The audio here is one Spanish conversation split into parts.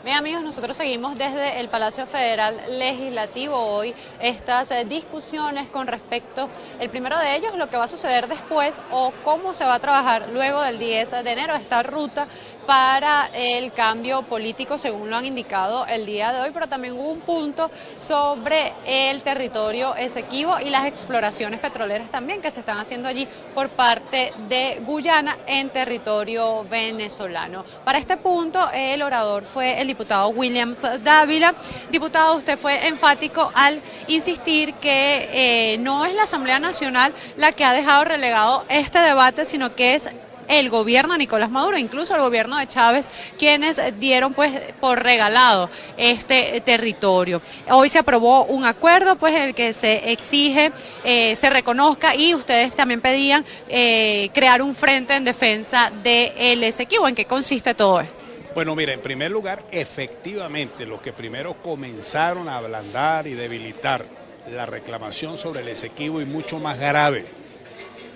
Bien amigos, nosotros seguimos desde el Palacio Federal Legislativo hoy estas discusiones con respecto, el primero de ellos, lo que va a suceder después o cómo se va a trabajar luego del 10 de enero, esta ruta para el cambio político, según lo han indicado el día de hoy, pero también hubo un punto sobre el territorio Esequibo y las exploraciones petroleras también que se están haciendo allí por parte de Guyana en territorio venezolano. Para este punto, el orador fue el diputado Williams Dávila. Diputado, usted fue enfático al insistir que no es la Asamblea Nacional la que ha dejado relegado este debate, sino que es el gobierno de Nicolás Maduro, incluso el gobierno de Chávez, quienes dieron pues por regalado este territorio. Hoy se aprobó un acuerdo pues en el que se exige, se reconozca, y ustedes también pedían crear un frente en defensa del Esequibo. ¿En qué consiste todo esto? Bueno, mira, en primer lugar, efectivamente, los que primero comenzaron a ablandar y debilitar la reclamación sobre el Esequibo, y mucho más grave,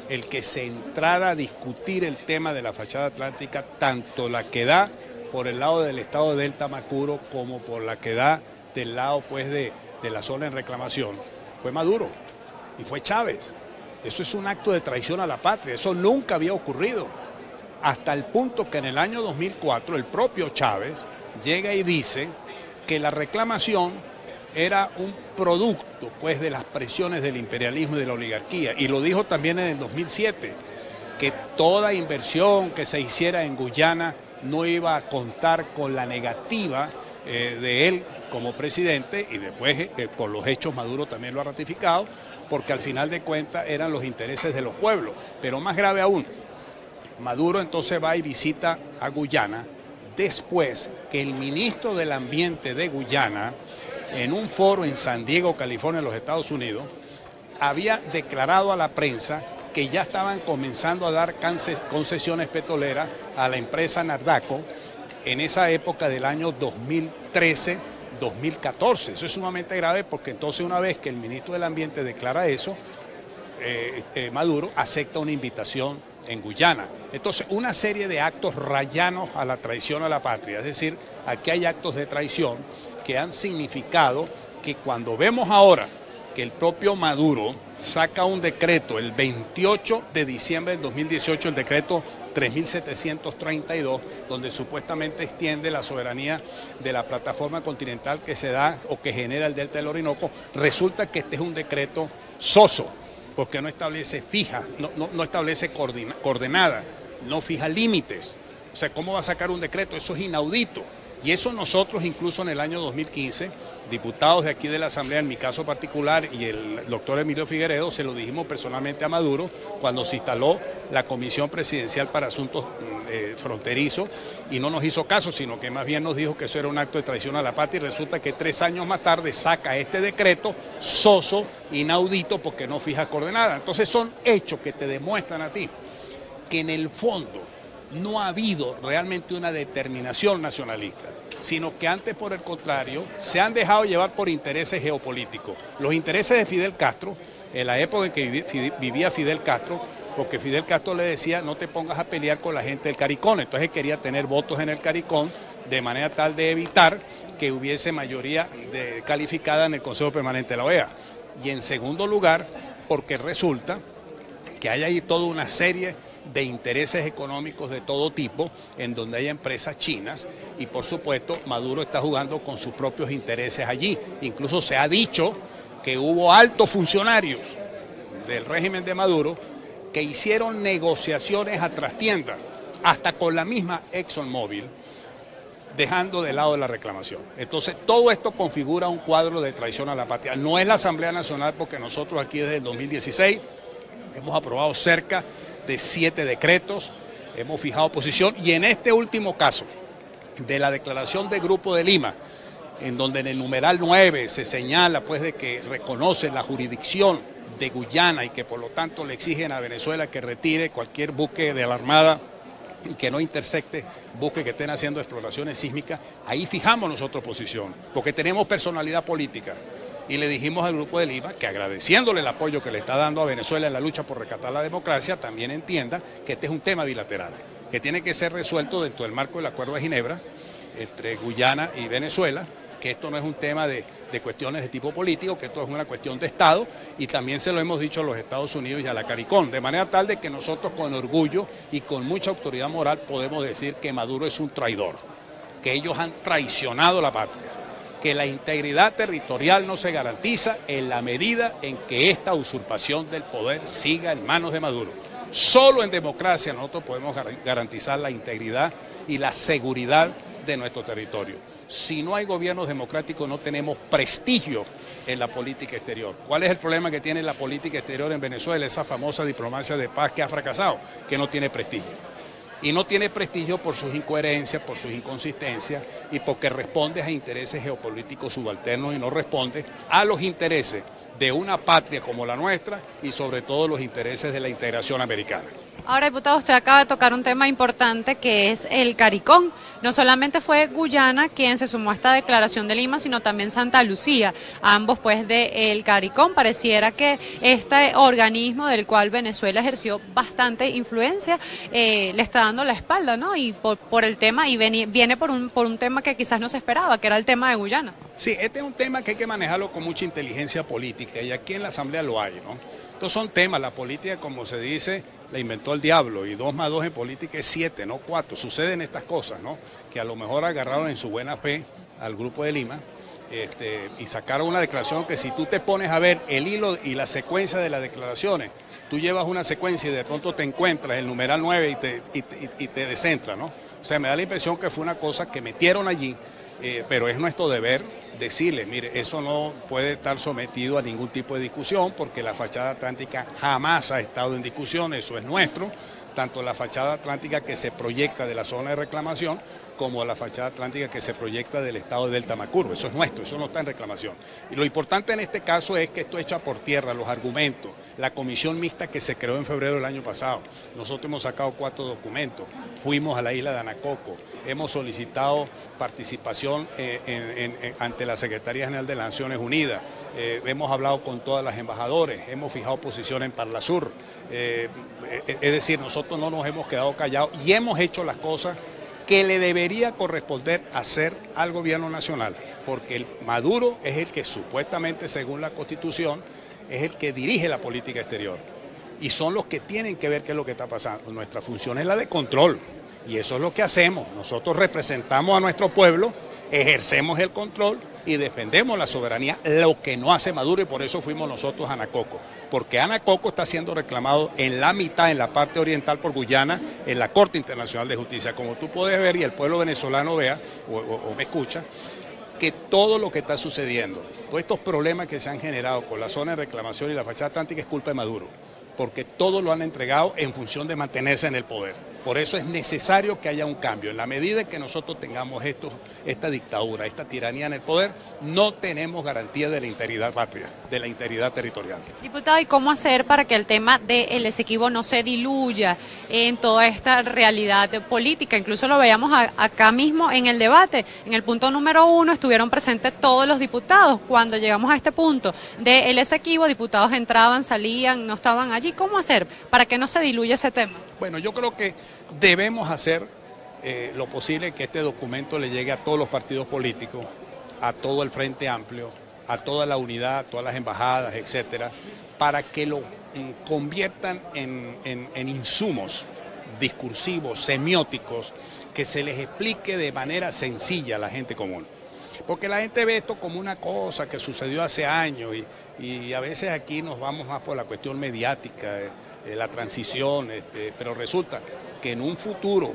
el que se entrara a discutir el tema de la fachada atlántica, tanto la que da por el lado del estado de Delta Macuro como por la que da del lado pues de la zona en reclamación, fue Maduro y fue Chávez. Eso es un acto de traición a la patria, eso nunca había ocurrido, hasta el punto que en el año 2004 el propio Chávez llega y dice que la reclamación era un producto pues de las presiones del imperialismo y de la oligarquía, y lo dijo también en el 2007, que toda inversión que se hiciera en Guyana no iba a contar con la negativa de él como presidente, y después con los hechos Maduro también lo ha ratificado, porque al final de cuentas eran los intereses de los pueblos. Pero más grave aún, Maduro entonces va y visita a Guyana después que el ministro del Ambiente de Guyana, en un foro en San Diego, California, en los Estados Unidos, había declarado a la prensa que ya estaban comenzando a dar concesiones petroleras a la empresa Nardaco en esa época del año 2013-2014. Eso es sumamente grave, porque entonces, una vez que el ministro del Ambiente declara eso, Maduro acepta una invitación en Guyana. Entonces, una serie de actos rayanos a la traición a la patria, es decir, aquí hay actos de traición que han significado que cuando vemos ahora que el propio Maduro saca un decreto el 28 de diciembre del 2018, el decreto 3732, donde supuestamente extiende la soberanía de la plataforma continental que se da o que genera el delta del Orinoco, resulta que este es un decreto soso, porque no establece no establece coordenadas, no fija límites. O sea, ¿cómo va a sacar un decreto? Eso es inaudito. Y eso nosotros, incluso en el año 2015, diputados de aquí de la Asamblea, en mi caso particular, y el doctor Emilio Figueredo, se lo dijimos personalmente a Maduro cuando se instaló la Comisión Presidencial para Asuntos Fronterizos, y no nos hizo caso, sino que más bien nos dijo que eso era un acto de traición a la patria, y resulta que 3 años más tarde saca este decreto soso, inaudito, porque no fija coordenadas. Entonces son hechos que te demuestran a ti que en el fondo no ha habido realmente una determinación nacionalista, sino que antes, por el contrario, se han dejado llevar por intereses geopolíticos. Los intereses de Fidel Castro, en la época en que vivía Fidel Castro, porque Fidel Castro le decía, no te pongas a pelear con la gente del CARICOM, entonces quería tener votos en el CARICOM, de manera tal de evitar que hubiese mayoría calificada en el Consejo Permanente de la OEA. Y en segundo lugar, porque resulta que hay ahí toda una serie de intereses económicos de todo tipo, en donde hay empresas chinas, y por supuesto Maduro está jugando con sus propios intereses allí. Incluso se ha dicho que hubo altos funcionarios del régimen de Maduro que hicieron negociaciones a trastienda, hasta con la misma ExxonMobil, dejando de lado la reclamación. Entonces, todo esto configura un cuadro de traición a la patria. No es la Asamblea Nacional, porque nosotros aquí desde el 2016 hemos aprobado cerca de 7 decretos, hemos fijado posición, y en este último caso de la declaración del Grupo de Lima, en donde en el numeral 9 se señala pues de que reconoce la jurisdicción de Guyana y que por lo tanto le exigen a Venezuela que retire cualquier buque de la Armada y que no intersecte buques que estén haciendo exploraciones sísmicas, ahí fijamos nosotros posición, porque tenemos personalidad política. Y le dijimos al Grupo de Lima que, agradeciéndole el apoyo que le está dando a Venezuela en la lucha por rescatar la democracia, también entienda que este es un tema bilateral, que tiene que ser resuelto dentro del marco del Acuerdo de Ginebra, entre Guyana y Venezuela, que esto no es un tema de cuestiones de tipo político, que esto es una cuestión de Estado, y también se lo hemos dicho a los Estados Unidos y a la CARICOM, de manera tal de que nosotros con orgullo y con mucha autoridad moral podemos decir que Maduro es un traidor, que ellos han traicionado la patria, que la integridad territorial no se garantiza en la medida en que esta usurpación del poder siga en manos de Maduro. Solo en democracia nosotros podemos garantizar la integridad y la seguridad de nuestro territorio. Si no hay gobiernos democráticos no tenemos prestigio en la política exterior. ¿Cuál es el problema que tiene la política exterior en Venezuela? Esa famosa diplomacia de paz que ha fracasado, que no tiene prestigio. Y no tiene prestigio por sus incoherencias, por sus inconsistencias y porque responde a intereses geopolíticos subalternos y no responde a los intereses de una patria como la nuestra y sobre todo los intereses de la integración americana. Ahora, diputado, usted acaba de tocar un tema importante que es el CARICOM. No solamente fue Guyana quien se sumó a esta declaración de Lima, sino también Santa Lucía, ambos pues del CARICOM. Pareciera que este organismo del cual Venezuela ejerció bastante influencia le está dando la espalda, ¿no? Y por el tema, y viene por un tema que quizás no se esperaba, que era el tema de Guyana. Sí, este es un tema que hay que manejarlo con mucha inteligencia política y aquí en la Asamblea lo hay, ¿no? Estos son temas, la política, como se dice, la inventó el diablo y 2 más 2 en política es 7, no 4. Suceden estas cosas, ¿no? Que a lo mejor agarraron en su buena fe al Grupo de Lima y sacaron una declaración que si tú te pones a ver el hilo y la secuencia de las declaraciones, tú llevas una secuencia y de pronto te encuentras el numeral 9 y te descentra, ¿no? O sea, me da la impresión que fue una cosa que metieron allí, pero es nuestro deber decirle, mire, eso no puede estar sometido a ningún tipo de discusión porque la fachada atlántica jamás ha estado en discusión, eso es nuestro, tanto la fachada atlántica que se proyecta de la zona de reclamación como la fachada atlántica que se proyecta del estado de Delta Macurvo, eso es nuestro, eso no está en reclamación. Y lo importante en este caso es que esto echa por tierra los argumentos, la comisión mixta que se creó en febrero del año pasado, nosotros hemos sacado 4 documentos, fuimos a la isla de Anacoco, hemos solicitado participación ante la Secretaría General de las Naciones Unidas, hemos hablado con todas las embajadores, hemos fijado posición en Parlasur, es decir, nosotros no nos hemos quedado callados y hemos hecho las cosas que le debería corresponder hacer al gobierno nacional, porque el Maduro es el que supuestamente, según la Constitución, es el que dirige la política exterior y son los que tienen que ver qué es lo que está pasando. Nuestra función es la de control y eso es lo que hacemos. Nosotros representamos a nuestro pueblo, ejercemos el control y defendemos la soberanía, lo que no hace Maduro y por eso fuimos nosotros a Anacoco, porque Anacoco está siendo reclamado en la mitad, en la parte oriental por Guyana, en la Corte Internacional de Justicia. Como tú puedes ver y el pueblo venezolano vea o me escucha, que todo lo que está sucediendo, todos estos problemas que se han generado con la zona de reclamación y la fachada atlántica es culpa de Maduro, porque todo lo han entregado en función de mantenerse en el poder. Por eso es necesario que haya un cambio. En la medida en que nosotros tengamos esta dictadura, esta tiranía en el poder, no tenemos garantía de la integridad patria, de la integridad territorial. Diputado, ¿y cómo hacer para que el tema del Esequibo no se diluya en toda esta realidad política? Incluso lo veíamos acá mismo en el debate. En el punto número 1 estuvieron presentes todos los diputados. Cuando llegamos a este punto del Esequibo, diputados entraban, salían, no estaban allí. ¿Cómo hacer para que no se diluya ese tema? Bueno, yo creo que debemos hacer lo posible que este documento le llegue a todos los partidos políticos, a todo el Frente Amplio, a toda la unidad, a todas las embajadas, etcétera, para que lo conviertan en insumos discursivos, semióticos, que se les explique de manera sencilla a la gente común. Porque la gente ve esto como una cosa que sucedió hace años y a veces aquí nos vamos más por la cuestión mediática, la transición, pero resulta que en un futuro,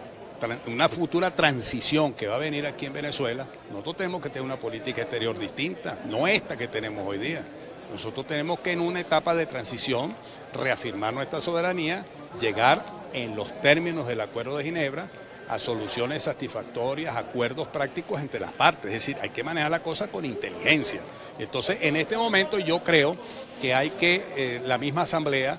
una futura transición que va a venir aquí en Venezuela, nosotros tenemos que tener una política exterior distinta, no esta que tenemos hoy día. Nosotros tenemos que en una etapa de transición reafirmar nuestra soberanía, llegar en los términos del Acuerdo de Ginebra a soluciones satisfactorias, acuerdos prácticos entre las partes, es decir, hay que manejar la cosa con inteligencia. Entonces, en este momento yo creo que hay que, la misma Asamblea,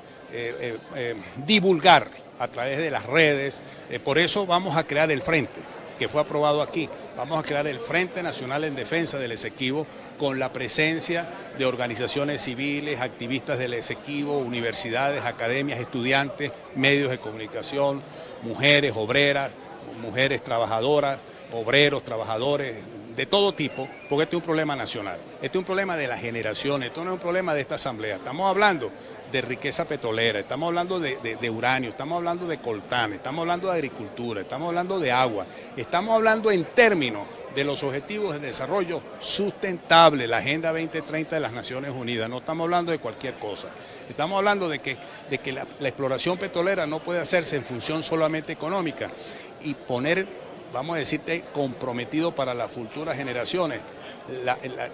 divulgar a través de las redes, por eso vamos a crear el frente, que fue aprobado aquí, vamos a crear el Frente Nacional en Defensa del Esequibo con la presencia de organizaciones civiles, activistas del Esequibo, universidades, academias, estudiantes, medios de comunicación, mujeres, obreras, mujeres trabajadoras, obreros, trabajadores, de todo tipo, porque este es un problema nacional, este es un problema de las generaciones, esto no es un problema de esta asamblea. Estamos hablando de riqueza petrolera, estamos hablando de uranio, estamos hablando de coltán, estamos hablando de agricultura, estamos hablando de agua, estamos hablando en términos de los objetivos de desarrollo sustentable, la Agenda 2030 de las Naciones Unidas. No estamos hablando de cualquier cosa. Estamos hablando de que la exploración petrolera no puede hacerse en función solamente económica y poner, vamos a decirte, comprometido para las futuras generaciones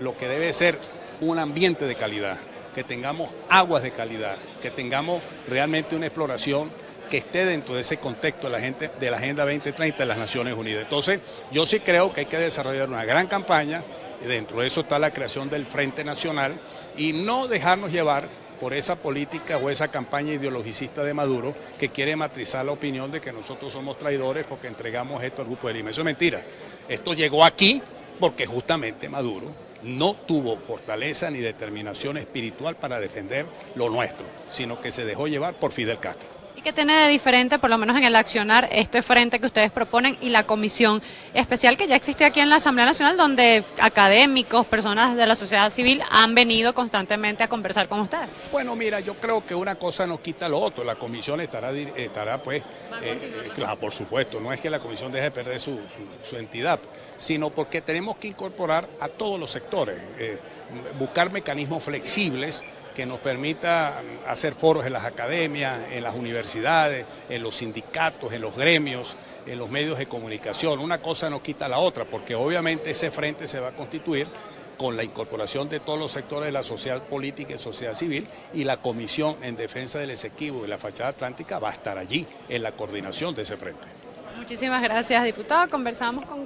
lo que debe ser un ambiente de calidad, que tengamos aguas de calidad, que tengamos realmente una exploración que esté dentro de ese contexto de la Agenda 2030 de las Naciones Unidas. Entonces, yo sí creo que hay que desarrollar una gran campaña, y dentro de eso está la creación del Frente Nacional, y no dejarnos llevar por esa política o esa campaña ideologicista de Maduro que quiere matrizar la opinión de que nosotros somos traidores porque entregamos esto al Grupo de Lima. Eso es mentira. Esto llegó aquí porque justamente Maduro no tuvo fortaleza ni determinación espiritual para defender lo nuestro, sino que se dejó llevar por Fidel Castro. ¿Qué tiene de diferente, por lo menos en el accionar, este frente que ustedes proponen y la comisión especial que ya existe aquí en la Asamblea Nacional, donde académicos, personas de la sociedad civil han venido constantemente a conversar con ustedes? Bueno, mira, yo creo que una cosa no quita lo otro. La comisión estará pues, claro, por supuesto, no es que la comisión deje de perder su entidad, sino porque tenemos que incorporar a todos los sectores, buscar mecanismos flexibles que nos permita hacer foros en las academias, en las universidades, en los sindicatos, en los gremios, en los medios de comunicación. Una cosa no quita la otra, porque obviamente ese frente se va a constituir con la incorporación de todos los sectores de la sociedad política y sociedad civil, y la Comisión en Defensa del Esequibo y la Fachada Atlántica va a estar allí en la coordinación de ese frente. Muchísimas gracias, diputado. Conversamos con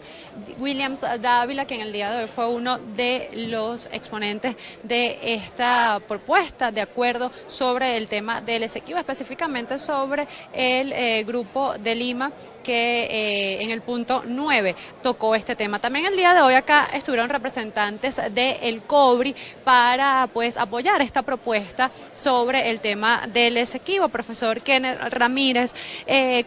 Williams Dávila, que en el día de hoy fue uno de los exponentes de esta propuesta de acuerdo sobre el tema del Esequibo, específicamente sobre el Grupo de Lima, que en el punto 9 tocó este tema. También el día de hoy acá estuvieron representantes del COBRI para pues apoyar esta propuesta sobre el tema del Esequibo. Profesor Kenneth Ramírez,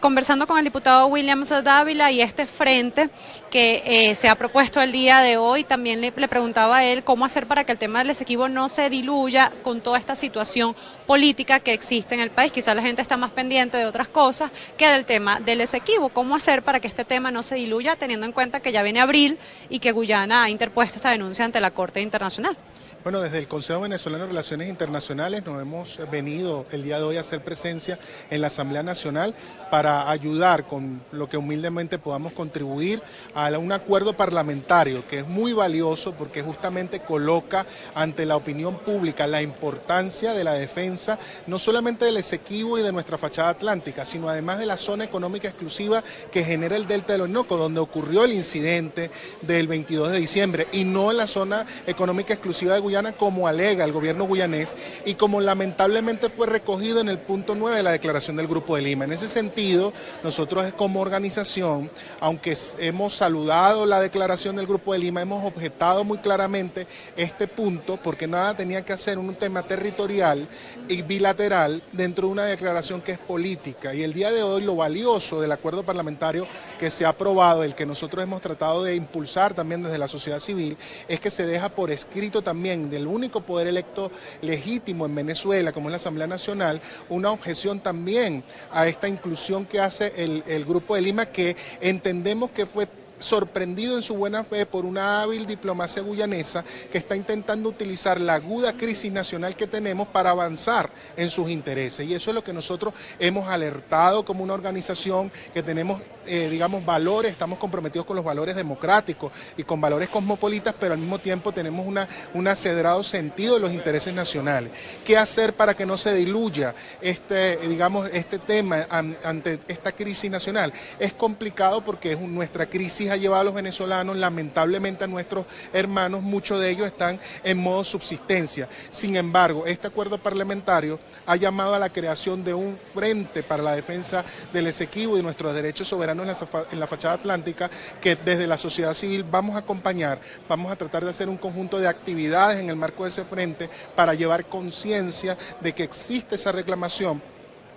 conversando con el diputado Williams Dávila y este frente que se ha propuesto el día de hoy, también le preguntaba a él cómo hacer para que el tema del Esequibo no se diluya con toda esta situación política que existe en el país. Quizá la gente está más pendiente de otras cosas que del tema del Esequibo. ¿Cómo hacer para que este tema no se diluya, teniendo en cuenta que ya viene abril y que Guyana ha interpuesto esta denuncia ante la Corte Internacional? Bueno, desde el Consejo Venezolano de Relaciones Internacionales nos hemos venido el día de hoy a hacer presencia en la Asamblea Nacional para ayudar con lo que humildemente podamos contribuir a un acuerdo parlamentario que es muy valioso porque justamente coloca ante la opinión pública la importancia de la defensa no solamente del Esequibo y de nuestra fachada atlántica, sino además de la zona económica exclusiva que genera el Delta del Orinoco, donde ocurrió el incidente del 22 de diciembre, y no en la zona económica exclusiva de Guyana, como alega el gobierno guyanés y como lamentablemente fue recogido en el punto 9 de la declaración del Grupo de Lima. En ese sentido, nosotros como organización, aunque hemos saludado la declaración del Grupo de Lima, hemos objetado muy claramente este punto porque nada tenía que hacer un tema territorial y bilateral dentro de una declaración que es política. Y el día de hoy lo valioso del acuerdo parlamentario que se ha aprobado, el que nosotros hemos tratado de impulsar también desde la sociedad civil, es que se deja por escrito también del único poder electo legítimo en Venezuela, como es la Asamblea Nacional, una objeción también a esta inclusión que hace el Grupo de Lima, que entendemos que fue sorprendido en su buena fe por una hábil diplomacia guyanesa que está intentando utilizar la aguda crisis nacional que tenemos para avanzar en sus intereses. Y eso es lo que nosotros hemos alertado como una organización que tenemos, digamos, valores, estamos comprometidos con los valores democráticos y con valores cosmopolitas, pero al mismo tiempo tenemos un acedrado sentido de los intereses nacionales. ¿Qué hacer para que no se diluya este tema ante esta crisis nacional? Es complicado porque nuestra crisis ha llevado a los venezolanos, lamentablemente a nuestros hermanos, muchos de ellos están en modo subsistencia. Sin embargo, este acuerdo parlamentario ha llamado a la creación de un frente para la defensa del Esequibo y nuestros derechos soberanos en la fachada atlántica, que desde la sociedad civil vamos a acompañar, vamos a tratar de hacer un conjunto de actividades en el marco de ese frente para llevar conciencia de que existe esa reclamación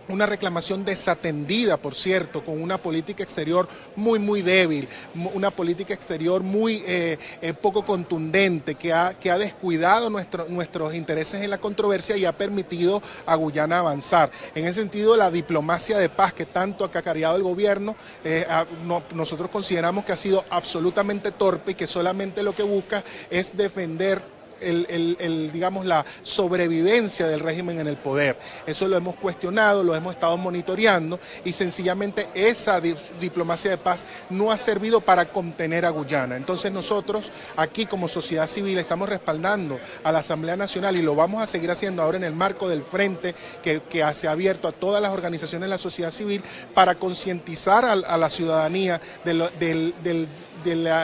una reclamación desatendida, por cierto, con una política exterior muy débil, una política exterior muy poco contundente, que ha descuidado nuestros intereses en la controversia y ha permitido a Guyana avanzar. En ese sentido, la diplomacia de paz que tanto ha cacareado el gobierno, nosotros consideramos que ha sido absolutamente torpe y que solamente lo que busca es defender digamos, la sobrevivencia del régimen en el poder. Eso lo hemos cuestionado, lo hemos estado monitoreando y sencillamente esa diplomacia de paz no ha servido para contener a Guyana. Entonces nosotros aquí como sociedad civil estamos respaldando a la Asamblea Nacional y lo vamos a seguir haciendo ahora en el marco del frente que se ha abierto a todas las organizaciones de la sociedad civil para concientizar a la ciudadanía de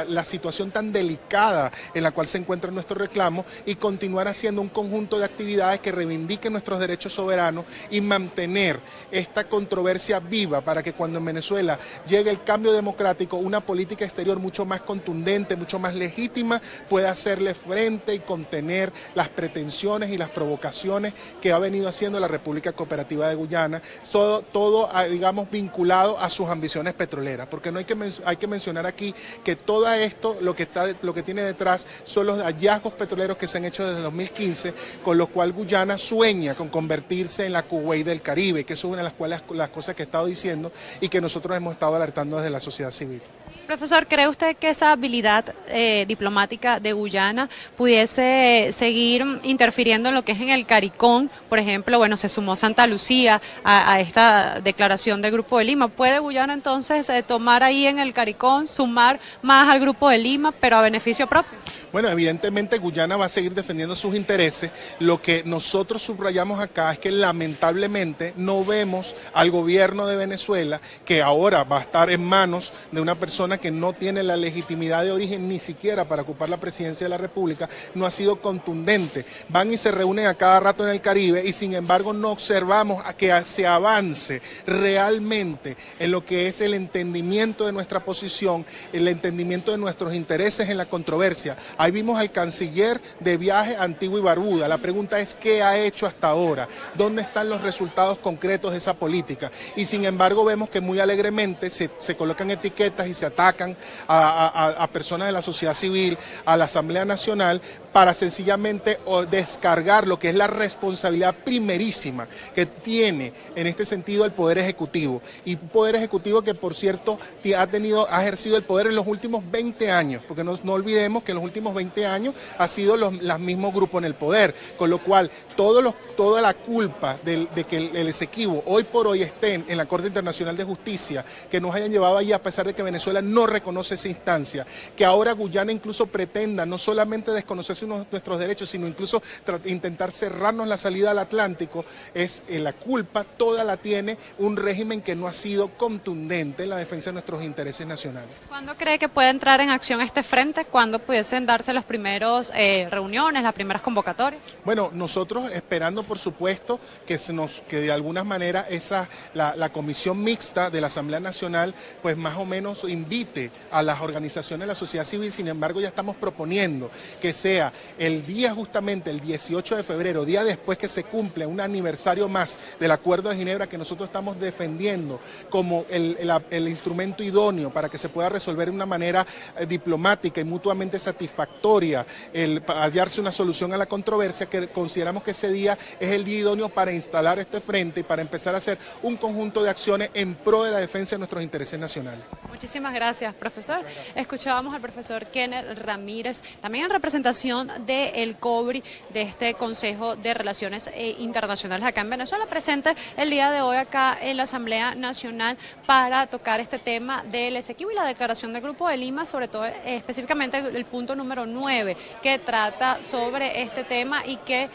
la situación tan delicada en la cual se encuentra nuestro reclamo y continuar haciendo un conjunto de actividades que reivindiquen nuestros derechos soberanos y mantener esta controversia viva para que cuando en Venezuela llegue el cambio democrático, una política exterior mucho más contundente, mucho más legítima, pueda hacerle frente y contener las pretensiones y las provocaciones que ha venido haciendo la República Cooperativa de Guyana, todo digamos, vinculado a sus ambiciones petroleras, porque no hay que mencionar aquí que todo esto, lo que tiene detrás son los hallazgos petroleros que se han hecho desde 2015, con lo cual Guyana sueña con convertirse en la Kuwait del Caribe, que eso es una de las cosas que he estado diciendo y que nosotros hemos estado alertando desde la sociedad civil. Profesor, ¿cree usted que esa habilidad diplomática de Guyana pudiese seguir interfiriendo en lo que es en el CARICOM? Por ejemplo, bueno, se sumó Santa Lucía a esta declaración del Grupo de Lima. ¿Puede Guyana entonces tomar ahí en el CARICOM, sumar más al Grupo de Lima, pero a beneficio propio? Bueno, evidentemente Guyana va a seguir defendiendo sus intereses. Lo que nosotros subrayamos acá es que lamentablemente no vemos al gobierno de Venezuela, que ahora va a estar en manos de una persona que no tiene la legitimidad de origen ni siquiera para ocupar la presidencia de la República, no ha sido contundente. Van y se reúnen a cada rato en el Caribe y sin embargo no observamos a que se avance realmente en lo que es el entendimiento de nuestra posición, el entendimiento de nuestros intereses en la controversia. Ahí vimos al canciller de viaje a Antigua y Barbuda. La pregunta es, ¿qué ha hecho hasta ahora? ¿Dónde están los resultados concretos de esa política? Y sin embargo vemos que muy alegremente se colocan etiquetas y se atacan a personas de la sociedad civil, a la Asamblea Nacional, para sencillamente descargar lo que es la responsabilidad primerísima que tiene en este sentido el Poder Ejecutivo. Y un Poder Ejecutivo que, por cierto, ha ejercido el poder en los últimos 20 años, porque no olvidemos que en los últimos 20 años ha sido los mismos grupos en el poder, con lo cual toda la culpa de que el Esequibo hoy por hoy estén en la Corte Internacional de Justicia, que nos hayan llevado allí a pesar de que Venezuela no reconoce esa instancia, que ahora Guyana incluso pretenda no solamente desconocer nuestros derechos, sino incluso intentar cerrarnos la salida al Atlántico, la culpa toda la tiene un régimen que no ha sido contundente en la defensa de nuestros intereses nacionales. ¿Cuándo cree que puede entrar en acción este frente? ¿Cuándo pudiesen darse las primeras reuniones, las primeras convocatorias? Bueno, nosotros esperando, por supuesto, que de alguna manera la comisión mixta de la Asamblea Nacional, pues más o menos invite a las organizaciones de la sociedad civil. Sin embargo, ya estamos proponiendo que sea el día justamente el 18 de febrero, día después que se cumple un aniversario más del Acuerdo de Ginebra, que nosotros estamos defendiendo como el instrumento idóneo para que se pueda resolver de una manera diplomática y mutuamente satisfactoria, hallarse una solución a la controversia, que consideramos que ese día es el día idóneo para instalar este frente y para empezar a hacer un conjunto de acciones en pro de la defensa de nuestros intereses nacionales. Muchísimas gracias, profesor. Escuchábamos al profesor Kenneth Ramírez, también en representación del COBRI, de este Consejo de Relaciones Internacionales acá en Venezuela, presente el día de hoy acá en la Asamblea Nacional para tocar este tema del Esequibo y la declaración del Grupo de Lima, sobre todo específicamente el punto número 9, que trata sobre este tema y que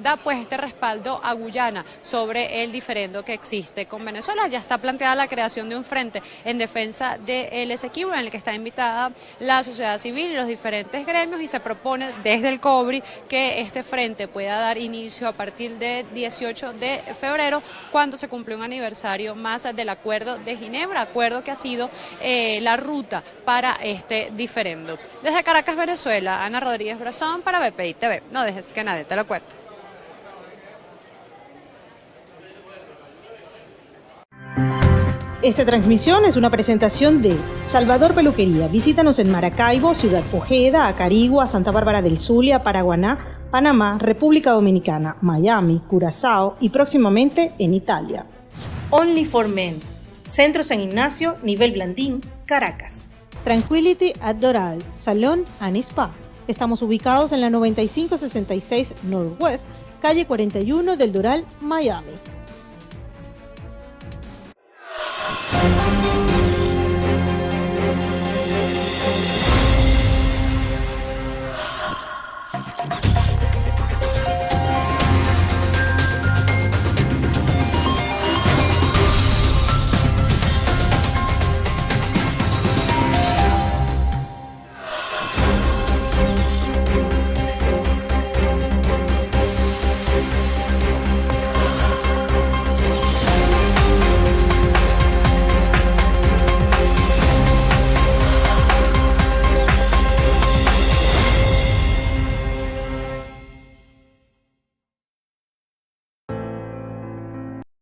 da pues este respaldo a Guyana sobre el diferendo que existe con Venezuela. Ya está planteada la creación de un frente en defensa del Esequibo, en el que está invitada la sociedad civil y los diferentes gremios, y se propone desde el COBRI que este frente pueda dar inicio a partir del 18 de febrero, cuando se cumple un aniversario más del Acuerdo de Ginebra, acuerdo que ha sido la ruta para este diferendo. Desde Caracas, Venezuela, Ana Rodríguez Brazón para BPI TV. No dejes que nadie te lo cuente. Esta transmisión es una presentación de Salvador Peluquería. Visítanos en Maracaibo, Ciudad Ojeda, Acarigua, Santa Bárbara del Zulia, Paraguaná, Panamá, República Dominicana, Miami, Curazao y próximamente en Italia. Only for Men. Centro San Ignacio, Nivel Blandín, Caracas. Tranquility at Doral, Salón and Spa. Estamos ubicados en la 9566 Northwest, calle 41 del Doral, Miami.